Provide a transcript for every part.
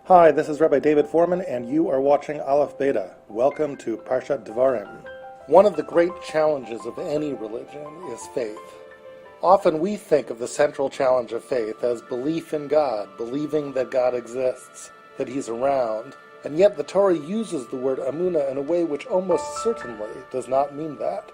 Hi, this is Rabbi David Foreman, and you are watching Aleph Beta. Welcome to Parshat Devarim. One of the great challenges of any religion is faith. Often we think of the central challenge of faith as belief in God, believing that God exists, that He's around, and yet the Torah uses the word Amunah in a way which almost certainly does not mean that.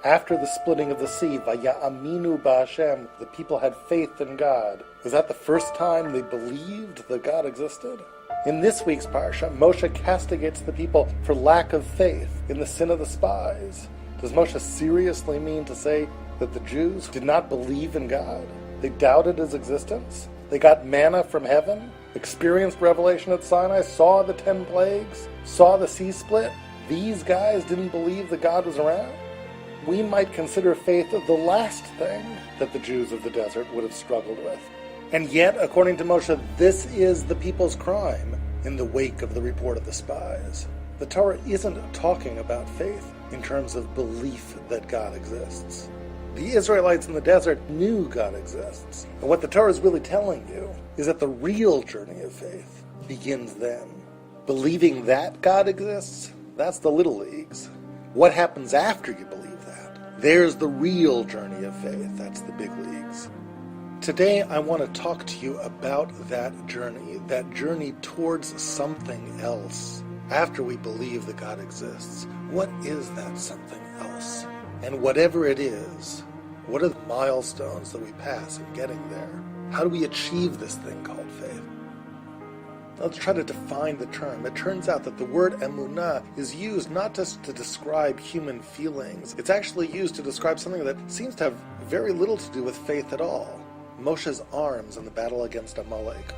After the splitting of the sea, Vaya'aminu ba'Hashem, the people had faith in God. Was that the first time they believed that God existed? In this week's parsha, Moshe castigates the people for lack of faith in the sin of the spies. Does Moshe seriously mean to say that the Jews did not believe in God? They doubted His existence? They got manna from heaven, experienced revelation at Sinai, saw the 10 plagues, saw the sea split? These guys didn't believe that God was around? We might consider faith the last thing that the Jews of the desert would have struggled with. And yet, according to Moshe, this is the people's crime in the wake of the report of the spies. The Torah isn't talking about faith in terms of belief that God exists. The Israelites in the desert knew God exists. And what the Torah is really telling you is that the real journey of faith begins then. Believing that God exists, that's the little leagues. What happens after you believe that? There's the real journey of faith. That's the big leagues. Today, I want to talk to you about that journey towards something else. After we believe that God exists, what is that something else? And whatever it is, what are the milestones that we pass in getting there? How do we achieve this thing called faith? Let's try to define the term. It turns out that the word emunah is used not just to describe human feelings. It's actually used to describe something that seems to have very little to do with faith at all. Moshe's arms in the battle against Amalek.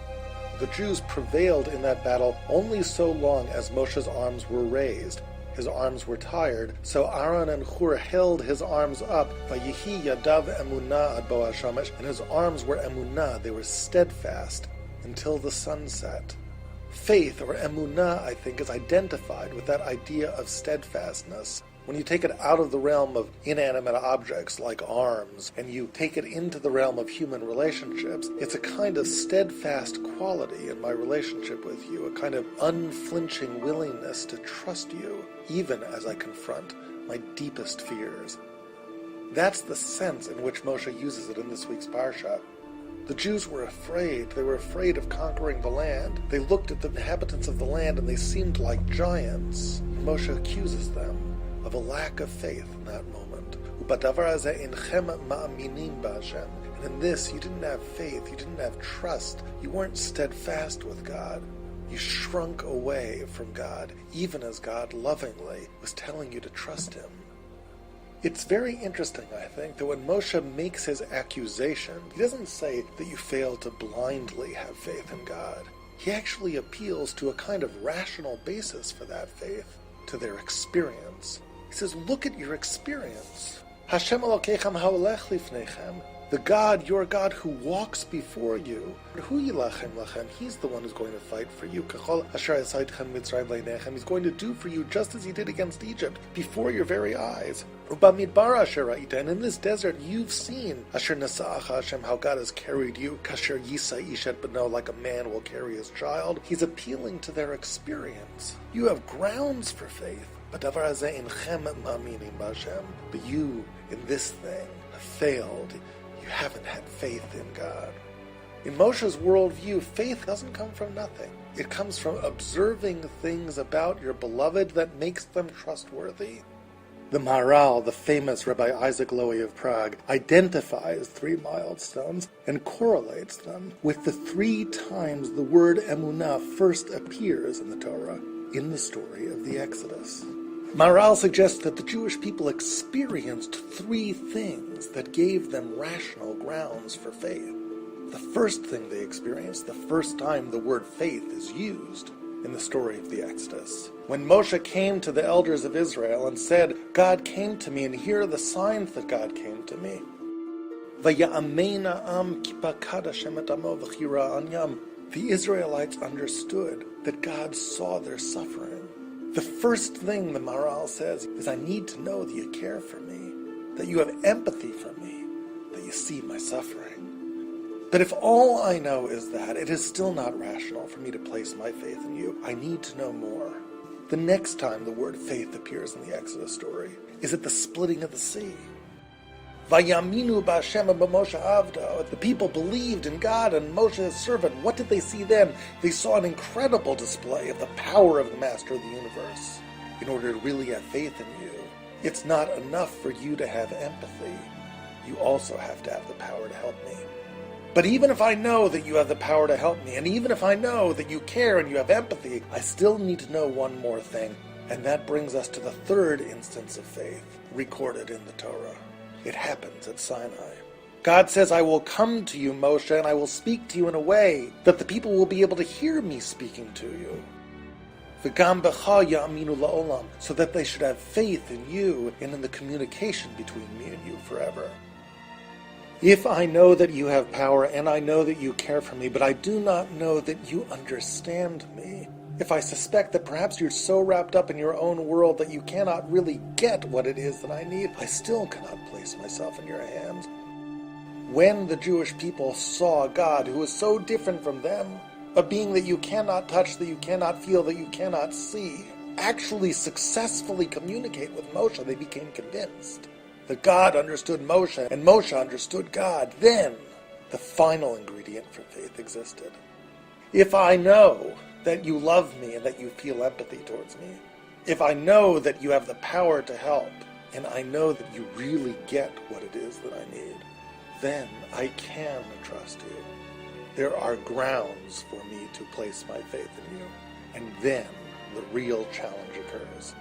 The Jews prevailed in that battle only so long as Moshe's arms were raised. His arms were tired, so Aaron and Hur held his arms up, Vayihi yadav emunah ad bo hashamesh, and his arms were emunah, they were steadfast, until the sun set. Faith, or emunah, I think, is identified with that idea of steadfastness. When you take it out of the realm of inanimate objects like arms, and you take it into the realm of human relationships, it's a kind of steadfast quality in my relationship with you, a kind of unflinching willingness to trust you, even as I confront my deepest fears. That's the sense in which Moshe uses it in this week's parsha. The Jews were afraid. They were afraid of conquering the land. They looked at the inhabitants of the land and they seemed like giants. Moshe accuses them of a lack of faith in that moment. And in this, you didn't have faith, you didn't have trust, you weren't steadfast with God. You shrunk away from God, even as God lovingly was telling you to trust Him. It's very interesting, I think, that when Moshe makes his accusation, he doesn't say that you failed to blindly have faith in God. He actually appeals to a kind of rational basis for that faith, to their experience. He says, look at your experience. Hashem Elokeichem haolech lifneichem, the God, your God, who walks before you. Hu yilachem lachem, He's the one who's going to fight for you. Kachol asher asaytchem mitzrayim leinechem, He's going to do for you just as He did against Egypt, before your very eyes. Ubamidbar asher ra'ita, and in this desert you've seen asher nasa'acha Hashem, how God has carried you. Kasher yisa ishet b'no, like a man will carry his child. He's appealing to their experience. You have grounds for faith. But you, in this thing, have failed. You haven't had faith in God. In Moshe's worldview, faith doesn't come from nothing. It comes from observing things about your beloved that makes them trustworthy. The Maharal, the famous Rabbi Isaac Lowy of Prague, identifies 3 milestones and correlates them with the 3 times the word emunah first appears in the Torah, in the story of the Exodus. Maharal suggests that the Jewish people experienced 3 things that gave them rational grounds for faith. The first thing they experienced, the first time the word faith is used in the story of the Exodus. When Moshe came to the elders of Israel and said, God came to me, and here are the signs that God came to me. The Israelites understood that God saw their suffering. The first thing the Maharal says is, I need to know that you care for me, that you have empathy for me, that you see my suffering. But if all I know is that, it is still not rational for me to place my faith in you. I need to know more. The next time the word faith appears in the Exodus story is at the splitting of the sea. Vayaminu b'Hashem b'Moshe avdo. The people believed in God and Moshe his servant. What did they see then? They saw an incredible display of the power of the Master of the universe. In order to really have faith in you, it's not enough for you to have empathy. You also have to have the power to help me. But even if I know that you have the power to help me, and even if I know that you care and you have empathy, I still need to know one more thing. And that brings us to the third instance of faith recorded in the Torah. It happens at Sinai. God says, I will come to you, Moshe, and I will speak to you in a way that the people will be able to hear me speaking to you. V'gam b'cha ya'aminu la'olam, so that they should have faith in you and in the communication between me and you forever. If I know that you have power and I know that you care for me, but I do not know that you understand me, if I suspect that perhaps you're so wrapped up in your own world that you cannot really get what it is that I need, I still cannot place myself in your hands. When the Jewish people saw God, who was so different from them, a being that you cannot touch, that you cannot feel, that you cannot see, actually successfully communicate with Moshe, they became convinced that God understood Moshe and Moshe understood God. Then the final ingredient for faith existed. If I know that you love me and that you feel empathy towards me, if I know that you have the power to help, and I know that you really get what it is that I need, then I can trust you. There are grounds for me to place my faith in you, and then the real challenge occurs.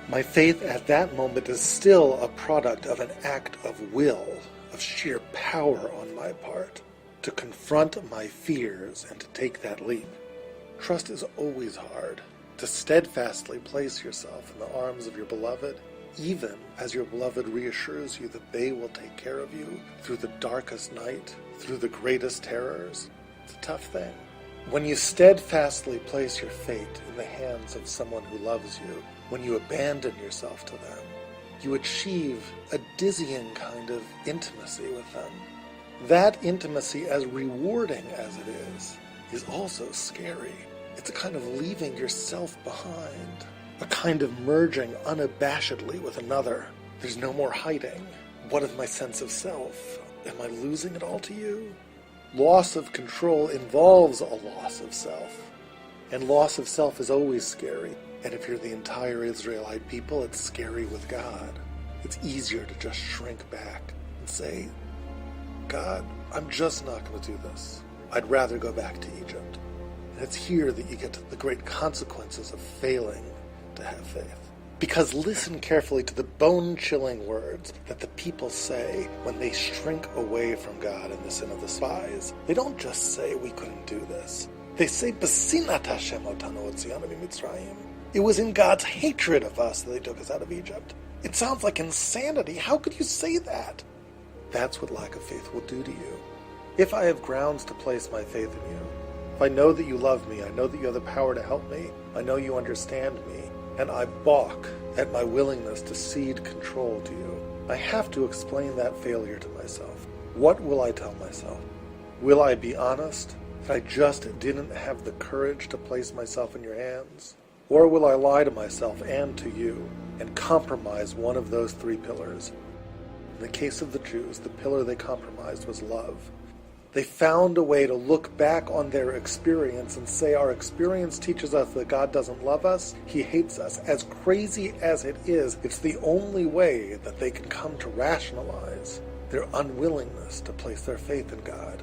My faith at that moment is still a product of an act of will, of sheer power on my part, to confront my fears and to take that leap. Trust is always hard. To steadfastly place yourself in the arms of your beloved, even as your beloved reassures you that they will take care of you through the darkest night, through the greatest terrors. It's a tough thing. When you steadfastly place your fate in the hands of someone who loves you, when you abandon yourself to them, you achieve a dizzying kind of intimacy with them. That intimacy, as rewarding as it is also scary. It's a kind of leaving yourself behind, a kind of merging unabashedly with another. There's no more hiding. What of my sense of self? Am I losing it all to you? Loss of control involves a loss of self. And loss of self is always scary. And if you're the entire Israelite people, it's scary with God. It's easier to just shrink back and say, God, I'm just not going to do this. I'd rather go back to Egypt. And it's here that you get to the great consequences of failing to have faith. Because listen carefully to the bone-chilling words that the people say when they shrink away from God in the sin of the spies. They don't just say, we couldn't do this. They say, B'sinat Hashem otanu hotzianu miMitzrayim. It was in God's hatred of us that they took us out of Egypt. It sounds like insanity. How could you say that? That's what lack of faith will do to you. If I have grounds to place my faith in you, if I know that you love me, I know that you have the power to help me, I know you understand me, and I balk at my willingness to cede control to you, I have to explain that failure to myself. What will I tell myself? Will I be honest that I just didn't have the courage to place myself in your hands? Or will I lie to myself and to you and compromise one of those three pillars? In the case of the Jews, the pillar they compromised was love. They found a way to look back on their experience and say, our experience teaches us that God doesn't love us, He hates us. As crazy as it is, it's the only way that they can come to rationalize their unwillingness to place their faith in God.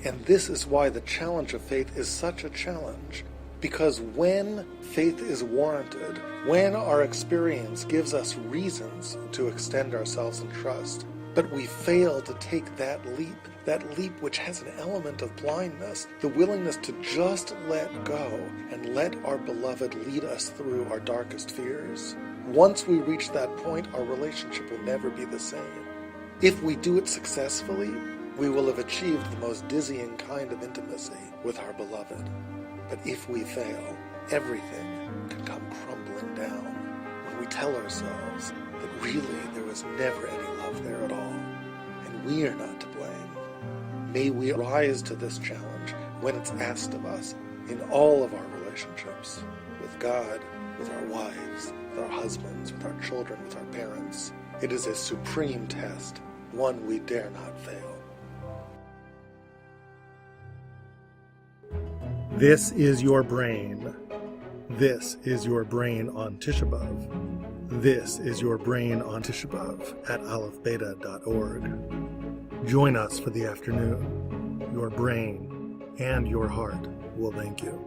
And this is why the challenge of faith is such a challenge. Because when faith is warranted, when our experience gives us reasons to extend ourselves in trust, but we fail to take that leap which has an element of blindness, the willingness to just let go and let our beloved lead us through our darkest fears. Once we reach that point, our relationship will never be the same. If we do it successfully, we will have achieved the most dizzying kind of intimacy with our beloved. But if we fail, everything can come crumbling down when we tell ourselves that really there was never any love there at all, and we are not to blame. May we rise to this challenge when it's asked of us in all of our relationships, with God, with our wives, with our husbands, with our children, with our parents. It is a supreme test, one we dare not fail. This is your brain. This is your brain on Tisha B'Av. This is your brain on Tisha B'Av at aleph-beta.org. Join us for the afternoon. Your brain and your heart will thank you.